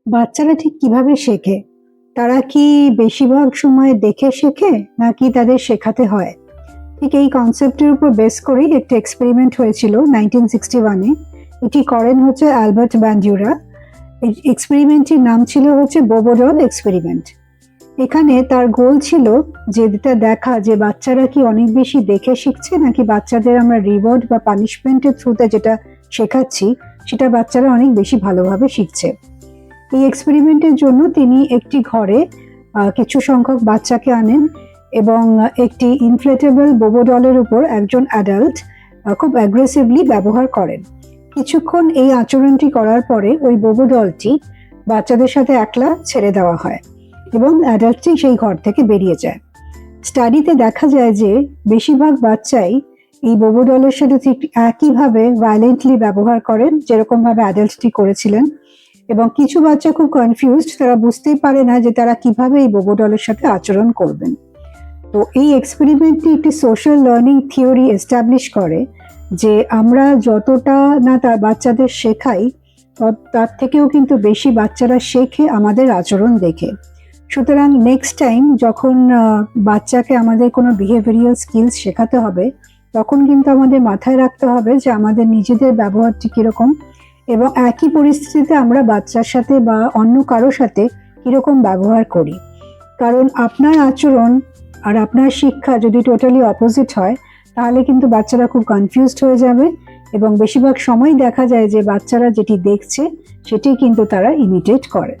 বাচ্চারা ঠিক কিভাবে শেখে? তারা কি বেশিরভাগ সময় দেখে শেখে নাকি তাদের শেখাতে হয়? ঠিক এই কনসেপ্টের উপর বেস করেই একটা এক্সপেরিমেন্ট হয়েছিল 1961-এ। এটি করেন হচ্ছে অ্যালবার্ট বান্ডিউরা। এই এক্সপেরিমেন্টটির নাম ছিল হচ্ছে বোবোডল এক্সপেরিমেন্ট। এখানে তার গোল ছিল যে এটা দেখা যে বাচ্চারা কি অনেক বেশি দেখে শিখছে নাকি বাচ্চাদের আমরা রিওয়ার্ড বা পানিশমেন্টের থ্রুতে যেটা শেখাচ্ছি সেটা বাচ্চারা অনেক বেশি ভালোভাবে শিখছে। এই এক্সপেরিমেন্টের জন্য তিনি একটি ঘরে কিছু সংখ্যক বাচ্চাকে আনেন এবং একটি ইনফ্লেটেবল বোবোডলের উপর একজন অ্যাডাল্ট খুব অ্যাগ্রেসিভলি ব্যবহার করেন। কিছুক্ষণ এই আচরণটি করার পরে ওই বোবোডলটি বাচ্চাদের সাথে একলা ছেড়ে দেওয়া হয় এবং অ্যাডাল্টটি সেই ঘর থেকে বেরিয়ে যায়। স্টাডিতে দেখা যায় যে বেশিরভাগ বাচ্চাই এই বোবোডলের সাথে ঠিক একইভাবে ভায়োলেন্টলি ব্যবহার করেন যেরকম ভাবে অ্যাডাল্টটি করেছিলেন, এবং কিছু বাচ্চা খুব কনফিউজড, তারা বুঝতেই পারে না যে তারা কিভাবে এই বোবোডলের সাথে আচরণ করবেন। তো এই এক্সপেরিমেন্টটি একটি সোশ্যাল লার্নিং থিওরি এস্টাবলিশ করে যে আমরা যতটা না তার বাচ্চাদের শেখাই তার থেকেও কিন্তু বেশি বাচ্চারা শেখে আমাদের আচরণ দেখে। সুতরাং নেক্সট টাইম যখন বাচ্চাকে আমাদের কোনো বিহেভিয়ারাল স্কিলস শেখাতে হবে তখন কিন্তু আমাদের মাথায় রাখতে হবে যে আমাদের নিজেদের ব্যবহারটি কীরকম এবং একই পরিস্থিতিতে আমরা বাচ্চার সাথে বা অন্য কারোর সাথে কীরকম ব্যবহার করি। কারণ আপনার আচরণ আর আপনার শিক্ষা যদি টোটালি অপোজিট হয় তাহলে কিন্তু বাচ্চারা খুব কনফিউজড হয়ে যাবে এবং বেশিরভাগ সময় দেখা যায় যে বাচ্চারা যেটি দেখছে সেটি কিন্তু তারা ইমিটেট করে।